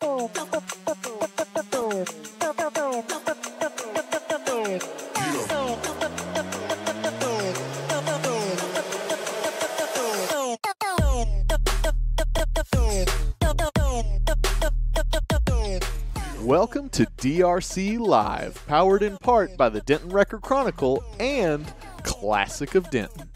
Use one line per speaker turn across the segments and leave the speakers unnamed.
Welcome to DRC Live, powered in part by the Denton Record Chronicle and Classic of Denton.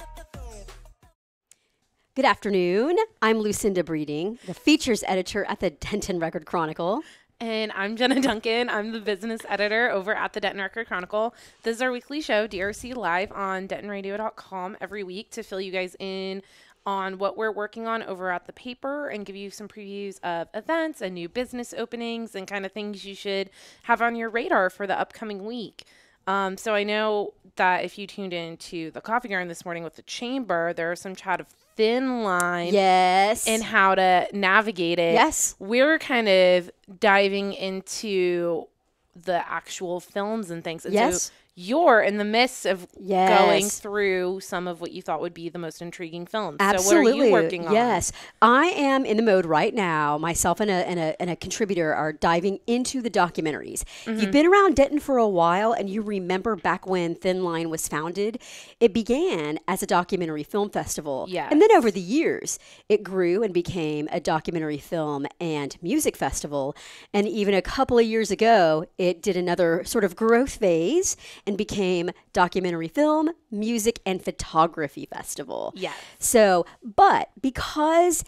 Good afternoon. I'm Lucinda Breeding, the features editor at the Denton Record Chronicle.
And I'm Jenna Duncan. I'm the business editor over at the Denton Record Chronicle. This is our weekly show, DRC Live, on DentonRadio.com every week to fill you guys in on what we're working on over at the paper and give you some previews of events and new business openings and kind of things you should have on your radar for the upcoming week. So I know that if you tuned into the Coffee Garden this morning with the Chamber, there is some chat of thin line.
Yes.
And how to navigate it.
Yes.
We're kind of diving into the actual films and things. And
yes.
So you're in the midst of
yes.
going through some of what you thought would be the most intriguing films.
Absolutely.
So what are you working on?
Yes. I am in the mode right now. Myself and a contributor are diving into the documentaries. Mm-hmm. You've been around Denton for a while, and you remember back when Thin Line was founded. It began as a documentary film festival.
Yes.
And then over the years, it grew and became a documentary film and music festival. And even a couple of years ago, it did another sort of growth phase and became documentary film, music, and photography festival.
Yes.
So, but because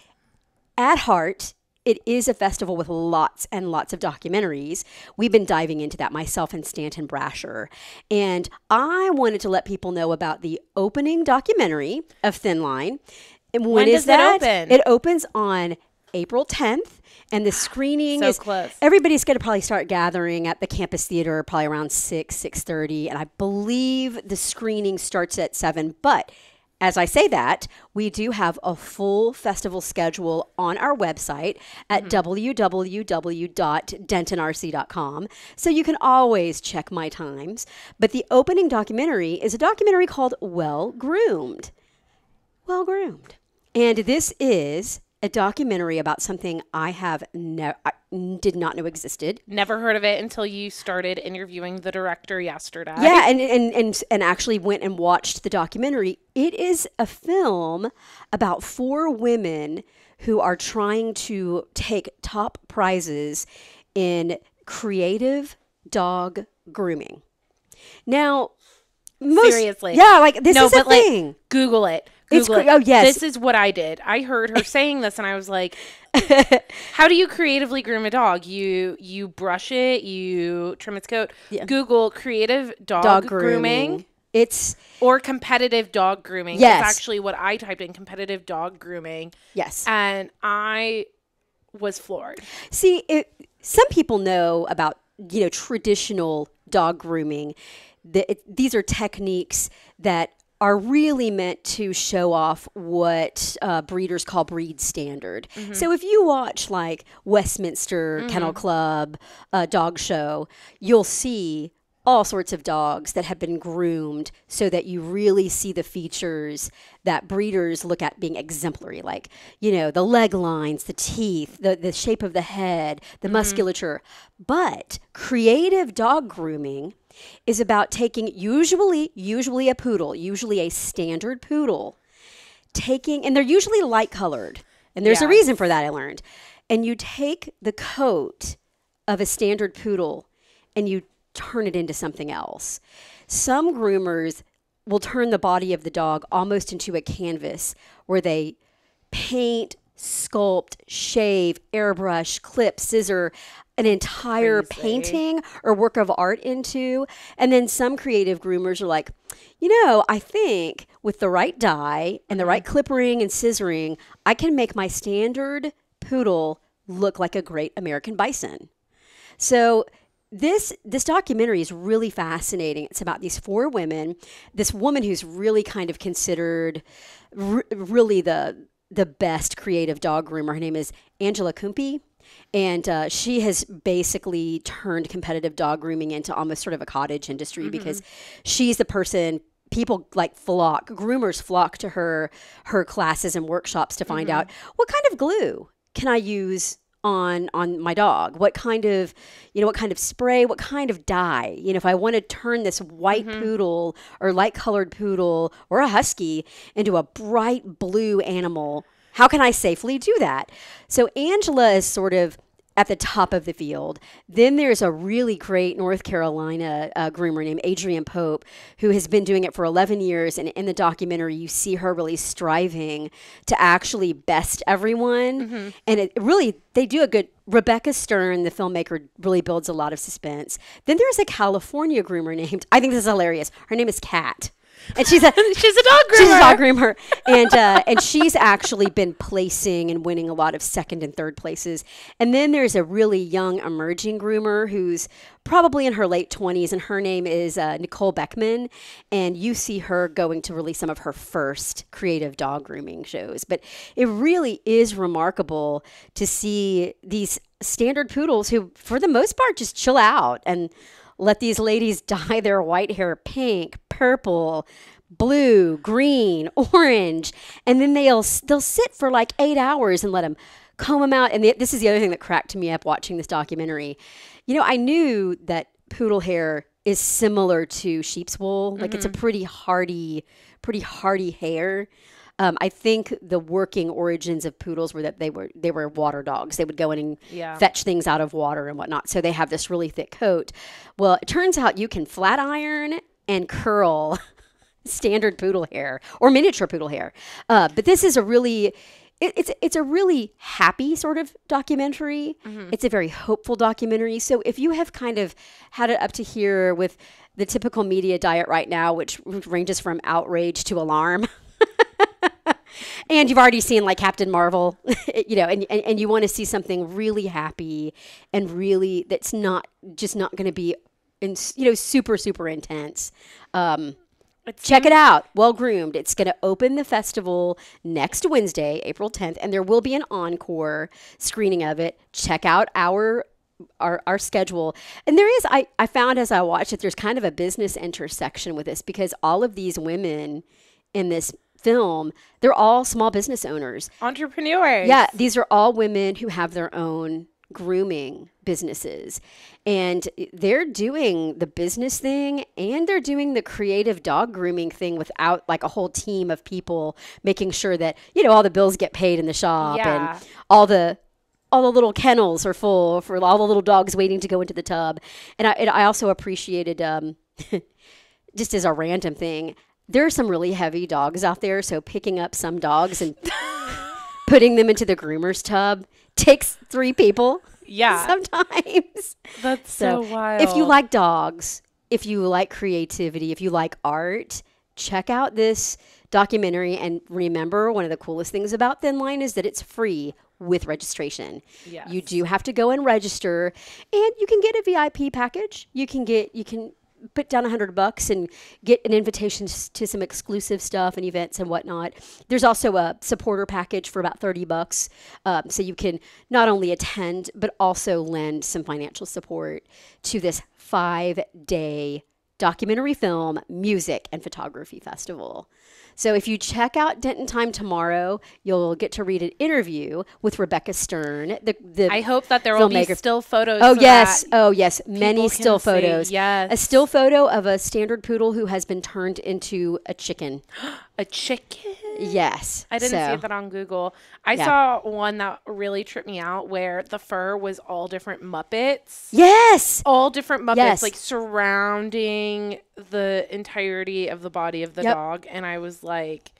at heart, it is a festival with lots and lots of documentaries, we've been diving into that, myself and Stanton Brasher. And I wanted to let people know about the opening documentary of Thin Line. And when
does
that?
It open?
It opens on April 10th. And the screening is
close.
Everybody's going to probably start gathering at the campus theater probably around 6:30. And I believe the screening starts at 7. But as I say that, we do have a full festival schedule on our website at www.dentonrc.com. So you can always check my times. But the opening documentary is a documentary called Well Groomed. Well Groomed. And this is a documentary about something I did not know existed.
Never heard of it until you started interviewing the director yesterday.
Yeah, and actually went and watched the documentary. It is a film about 4 women who are trying to take top prizes in creative dog grooming. Now,
seriously.
Yeah, like this is a thing.
Like, Google it. Google it.
Oh, yes.
This is what I did. I heard her saying this and I was like, how do you creatively groom a dog? You brush it, you trim its coat. Yeah. Google creative dog grooming. Or competitive dog grooming.
Yes.
That's actually what I typed in, competitive dog grooming.
Yes.
And I was floored.
See, some people know about, traditional dog grooming. These are techniques that are really meant to show off what breeders call breed standard. Mm-hmm. So if you watch like Westminster Kennel Club dog show, you'll see all sorts of dogs that have been groomed so that you really see the features that breeders look at being exemplary, like, the leg lines, the teeth, the shape of the head, the musculature. But creative dog grooming is about taking usually a poodle, usually a standard poodle, and they're usually light colored. And there's a reason for that, I learned. And you take the coat of a standard poodle and you turn it into something else. Some groomers will turn the body of the dog almost into a canvas where they paint, sculpt, shave, airbrush, clip, scissor, an entire painting or work of art into. And then some creative groomers are like, I think with the right dye and the right clippering and scissoring, I can make my standard poodle look like a great American bison. So this documentary is really fascinating. It's about these 4 women, this woman who's really kind of considered really the best creative dog groomer. Her name is Angela Kumpe. And she has basically turned competitive dog grooming into almost sort of a cottage industry because she's the person people groomers flock to her classes and workshops to find out what kind of glue can I use on my dog? What kind of, what kind of spray, what kind of dye? If I want to turn this white poodle or light colored poodle or a husky into a bright blue animal, how can I safely do that? So Angela is sort of at the top of the field. Then there's a really great North Carolina groomer named Adrienne Pope, who has been doing it for 11 years. And in the documentary, you see her really striving to actually best everyone. And it really, they do a good, Rebecca Stern, the filmmaker, really builds a lot of suspense. Then there's a California groomer named, I think this is hilarious. Her name is Kat. And she's a dog groomer. She's a dog groomer, and she's actually been placing and winning a lot of second and third places. And then there's a really young emerging groomer who's probably in her late 20s, and her name is Nicole Beckman. And you see her going to release some of her first creative dog grooming shows. But it really is remarkable to see these standard poodles who, for the most part, just chill out and let these ladies dye their white hair pink, purple, blue, green, orange, and then they'll sit for like 8 hours and let them comb them out. And this is the other thing that cracked me up watching this documentary. I knew that poodle hair is similar to sheep's wool. Like it's a pretty hardy hair. I think the working origins of poodles were that they were water dogs. They would go in and fetch things out of water and whatnot. So they have this really thick coat. Well, it turns out you can flat iron and curl standard poodle hair or miniature poodle hair. But this is a really, it's a really happy sort of documentary. It's a very hopeful documentary. So if you have kind of had it up to here with the typical media diet right now, which ranges from outrage to alarm, and you've already seen like Captain Marvel, and you want to see something really happy and really that's not going to be, super, super intense. Check it out. Well Groomed. It's going to open the festival next Wednesday, April 10th, and there will be an encore screening of it. Check out our schedule. And there is, I found as I watched it, there's kind of a business intersection with this because all of these women in this film, they're all small business owners.
Entrepreneurs.
Yeah, these are all women who have their own grooming businesses. And they're doing the business thing and they're doing the creative dog grooming thing without like a whole team of people making sure that, all the bills get paid in the shop and all the little kennels are full for all the little dogs waiting to go into the tub. And I also appreciated, just as a random thing, there are some really heavy dogs out there, so picking up some dogs and putting them into the groomer's tub takes 3 people.
Yeah.
Sometimes.
That's so wild.
If you like dogs, if you like creativity, if you like art, check out this documentary. And remember, one of the coolest things about Thin Line is that it's free with registration.
Yes.
You do have to go and register, and you can get a VIP package. You can put down $100 and get an invitation to some exclusive stuff and events and whatnot. There's also a supporter package for about $30. So you can not only attend, but also lend some financial support to this 5-day documentary film, music, and photography festival. So if you check out Denton Time tomorrow, you'll get to read an interview with Rebecca Stern.
I hope that there will be still photos.
Oh, yes. Oh, yes. Many still photos.
Yes.
A still photo of a standard poodle who has been turned into a chicken.
A chicken?
Yes.
I didn't see that on Google. I saw one that really tripped me out where the fur was all different Muppets.
Yes.
All different Muppets,
yes.
like surrounding the entirety of the body of the dog. And I was like,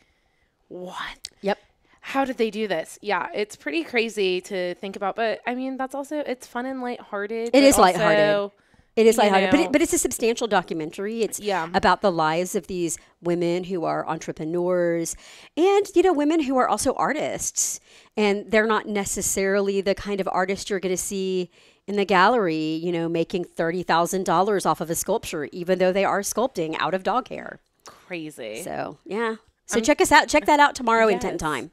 what?
Yep.
How did they do this? Yeah, it's pretty crazy to think about. But I mean, that's also, it's fun and lighthearted.
It is lighthearted. It is lighthearted, but it's a substantial documentary. It's about the lives of these women who are entrepreneurs and, women who are also artists. And they're not necessarily the kind of artist you're going to see in the gallery, making $30,000 off of a sculpture, even though they are sculpting out of dog hair.
Crazy.
So, yeah. So check us out. Check that out tomorrow in Denton Time.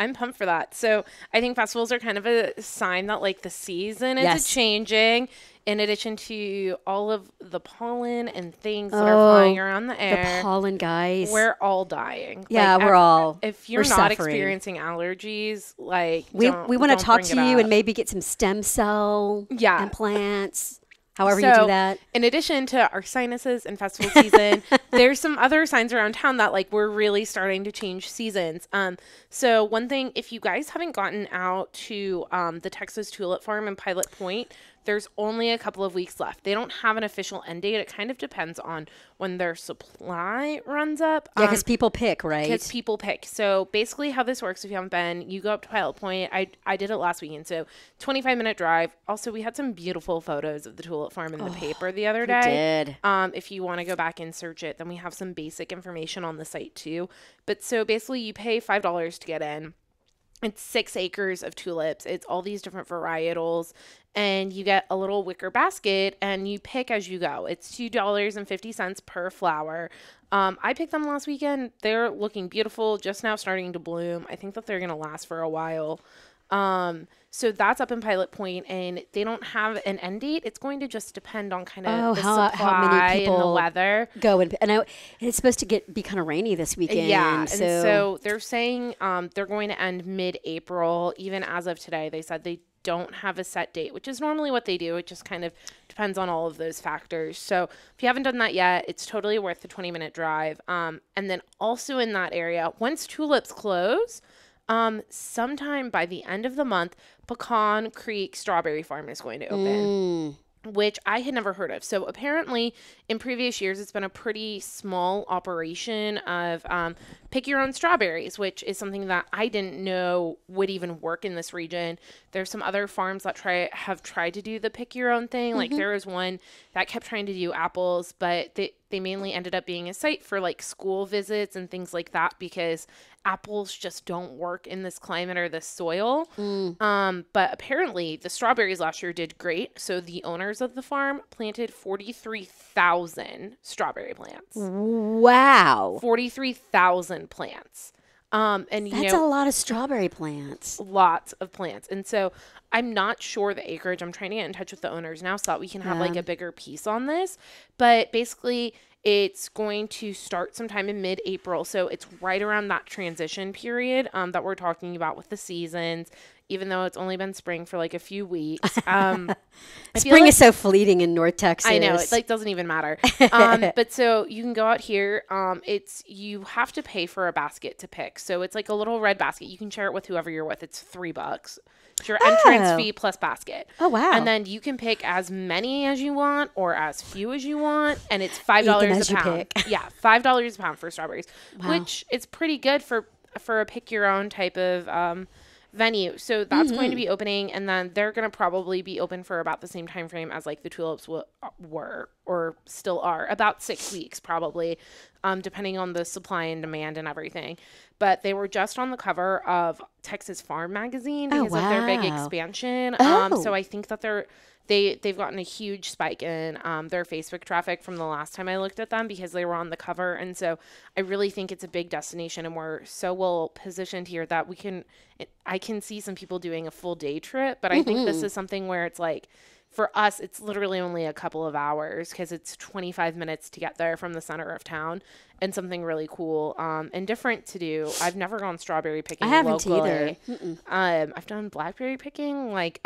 I'm pumped for that. So I think festivals are kind of a sign that like the season is
Yes.
changing. In addition to all of the pollen and things that are flying around the air,
The pollen, guys.
we're all dying.
Yeah,
Like,
we're all.
If you're
we're
not
suffering.
experieking allergies, like
We want to
don't
talk
bring
to
it
you
up.
and maybe get some stem cell
Yeah.
implants. However you
So,
do that.
in addition to our sinuses and festival season, there's some other signs around town that like we're really starting to change seasons. So one thing, if you guys haven't gotten out to the Texas Tulip Farm in Pilot Point, there's only a couple of weeks left. They don't have an official end date. It kind of depends on when their supply runs up.
Yeah, because people pick, right?
Because people pick. So basically how this works, if you haven't been, you go up to Pilot Point. I did it last weekend. So 25-minute drive. Also, we had some beautiful photos of the tulip farm in the paper the other day.
did.
If you want to go back and search it, then we have some basic information on the site too. But so basically you pay $5 to get in. It's 6 acres of tulips. It's all these different varietals. And you get a little wicker basket and you pick as you go. It's $2.50 per flower. I picked them last weekend. They're looking beautiful, just now starting to bloom. I think that they're going to last for a while. So that's up in Pilot Point, and they don't have an end date. It's going to just depend on kind of the supply
how many people
and the weather.
go and it's supposed to be kind of rainy this weekend.
Yeah, and so they're saying they're going to end mid-April. Even as of today, they said they don't have a set date, which is normally what they do. It just kind of depends on all of those factors. So if you haven't done that yet, it's totally worth the 20-minute drive. And then also in that area, once tulips close, sometime by the end of the month, Pecan Creek Strawberry Farm is going to open. Which I had never heard of. So apparently in previous years, it's been a pretty small operation of pick your own strawberries, which is something that I didn't know would even work in this region. There's some other farms that have tried to do the pick your own thing. Like there was one that kept trying to do apples, but they mainly ended up being a site for like school visits and things like that because apples just don't work in this climate or this soil. But apparently the strawberries last year did great. So the owners of the farm planted 43,000 strawberry plants.
Wow.
43,000 plants. And
That's a lot of strawberry plants.
lots of plants. And so I'm not sure the acreage. I'm trying to get in touch with the owners now so that we can have like a bigger piece on this. But basically it's going to start sometime in mid-April. So it's right around that transition period that we're talking about with the seasons, even though it's only been spring for like a few weeks.
Spring is so fleeting in North Texas.
I know, it like doesn't even matter. But so you can go out here. You have to pay for a basket to pick. So it's like a little red basket. You can share it with whoever you're with. It's $3. It's your entrance fee plus basket.
Oh, wow.
And then you can pick as many as you want or as few as you want. And it's $5 a pound. Yeah, $5 a pound for strawberries, which is pretty good for a pick your own type of venue. So that's going to be opening, and then they're going to probably be open for about the same time frame as like the tulips were or still are, about 6 weeks probably, depending on the supply and demand and everything. But they were just on the cover of Texas Farm Magazine because of their big expansion. So I think that they've gotten a huge spike in their Facebook traffic from the last time I looked at them because they were on the cover. And so I really think it's a big destination, and we're so well positioned here that I can see some people doing a full day trip, but I think this is something where it's like, for us, it's literally only a couple of hours because it's 25 minutes to get there from the center of town, and something really cool and different to do. I've never gone strawberry picking locally. I've done blackberry picking like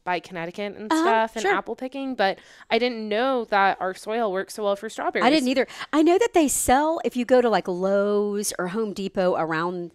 by Connecticut and stuff, and apple picking, but I didn't know that our soil works so well for strawberries.
I didn't either. I know that they sell, if you go to like Lowe's or Home Depot around,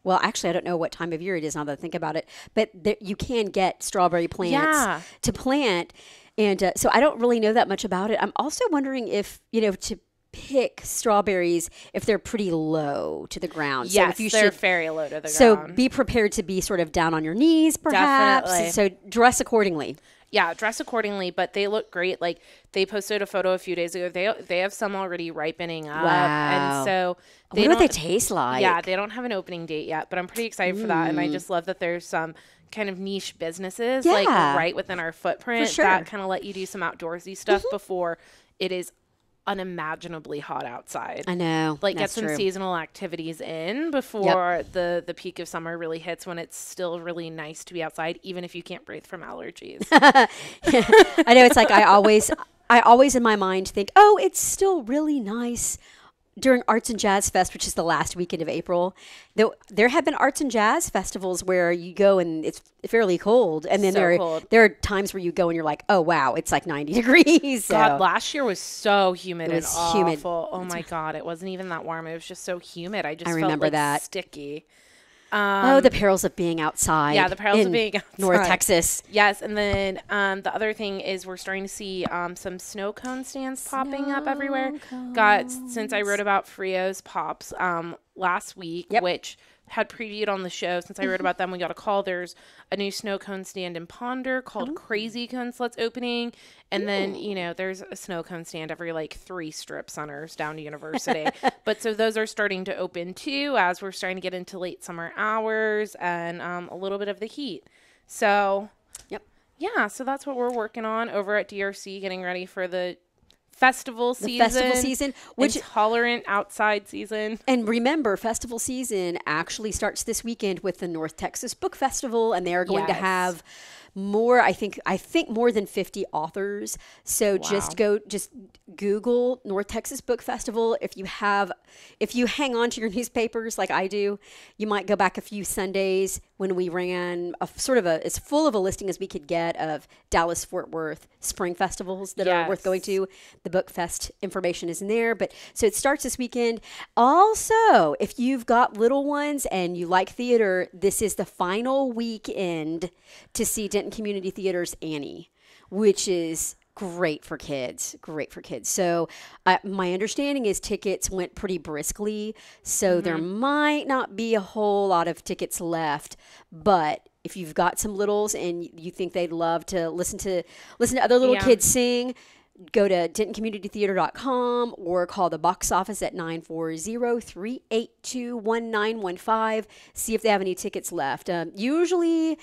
well, actually, I don't know what time of year it is now that I think about it, but you can get strawberry plants to plant. And so I don't really know that much about it. I'm also wondering if, to pick strawberries, if they're pretty low to the ground.
Yes,
so if
they're very low to the ground.
So be prepared to be sort of down on your knees, perhaps.
Definitely.
So dress accordingly.
Yeah, dress accordingly, but they look great. Like they posted a photo a few days ago. They have some already ripening up.
Wow.
And so
I wonder what they taste like.
Yeah, they don't have an opening date yet, but I'm pretty excited for that. And I just love that there's some kind of niche businesses like right within our footprint that kind of let you do some outdoorsy stuff before it is unimaginably hot outside.
I know.
Like, get
That's
some
true.
seasonal activities in before the peak of summer really hits, when it's still really nice to be outside, even if you can't breathe from allergies.
I know. It's like I always in my mind think, oh, it's still really nice during Arts and Jazz Fest, which is the last weekend of April. There have been arts and jazz festivals where you go and it's fairly cold, and then
cold.
there are times where you go and you're like, oh wow, it's like 90 degrees. So.
God, last year was so humid and
humid.
awful. Oh my God, it wasn't even that warm. It was just so humid. I just
remember
felt like
that.
sticky.
The perils of being outside.
Yeah, the perils of being outside.
North Texas.
Yes, and then the other thing is we're starting to see some snow cone stands popping up everywhere. Since I wrote about Frio's Pops last week, which had previewed on the show. Since I wrote about them, we got a call. There's a new snow cone stand in Ponder called Crazy Cone Sluts opening. And then, there's a snow cone stand every 3 strip centers down to University. But so those are starting to open too, as we're starting to get into late summer hours and a little bit of the heat. So, yeah, so that's what we're working on over at DRC, getting ready for the festival season, which intolerant outside season.
And remember, festival season actually starts this weekend with the North Texas Book Festival, and they are going to have more, I think more than 50 authors. So just Google North Texas Book Festival. If you hang on to your newspapers like I do, you might go back a few Sundays when we ran as full of a listing as we could get of Dallas, Fort Worth spring festivals that are worth going to. The Book Fest information is in there. But so it starts this weekend. Also, if you've got little ones and you like theater, this is the final weekend to see Denton Community Theater's Annie, which is great for kids. So my understanding is tickets went pretty briskly. So there might not be a whole lot of tickets left, but if you've got some littles and you think they'd love to listen to other little kids sing, go to DentonCommunityTheater.com or call the box office at 940-382-1915. See if they have any tickets left. Usually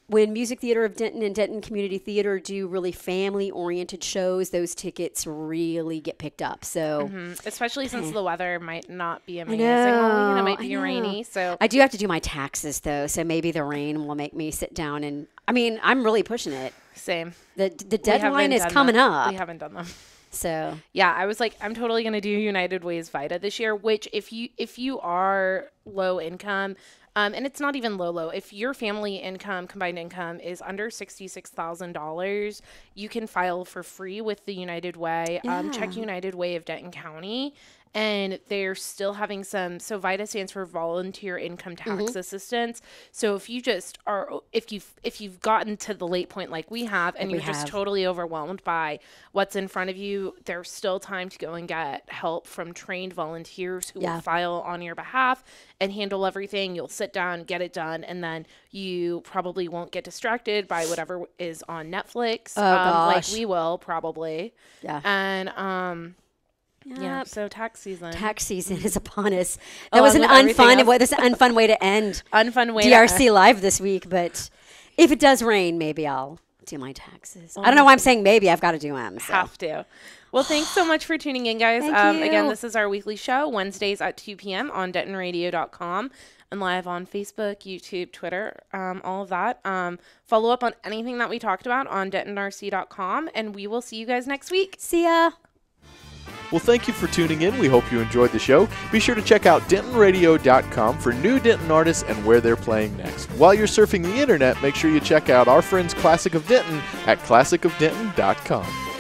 when Music Theater of Denton and Denton Community Theater do really family-oriented shows, those tickets really get picked up. So,
especially since the weather might not be amazing. It might be rainy. So
I do have to do my taxes though, so maybe the rain will make me sit down and. I mean, I'm really pushing it.
Same.
The deadline is coming up.
We haven't done them.
So
yeah, I was like, I'm totally gonna do United Way's Vita this year. Which, if you are low income. And it's not even low. If your family income, combined income, is under $66,000, you can file for free with the United Way. Check United Way of Denton County. And they're still having some, so VITA stands for Volunteer Income Tax Assistance. So if you've gotten to the late point like we have, and you're just totally overwhelmed by what's in front of you, there's still time to go and get help from trained volunteers who will file on your behalf and handle everything. You'll sit down, get it done, and then you probably won't get distracted by whatever is on Netflix. Like we will probably. Yeah. And, yeah, so tax season.
Tax season is upon us. That was an unfun way to end DRC Live this week. But if it does rain, maybe I'll do my taxes. I don't know why I'm saying maybe. I've got to do them. So.
Have to. Well, thanks so much for tuning in, guys. Again, this is our weekly show, Wednesdays at 2 p.m. on DentonRadio.com. And live on Facebook, YouTube, Twitter, all of that. Follow up on anything that we talked about on DentonRC.com. And we will see you guys next week.
See ya.
Well, thank you for tuning in. We hope you enjoyed the show. Be sure to check out DentonRadio.com for new Denton artists and where they're playing next. While you're surfing the internet, make sure you check out our friends Classic of Denton at ClassicofDenton.com.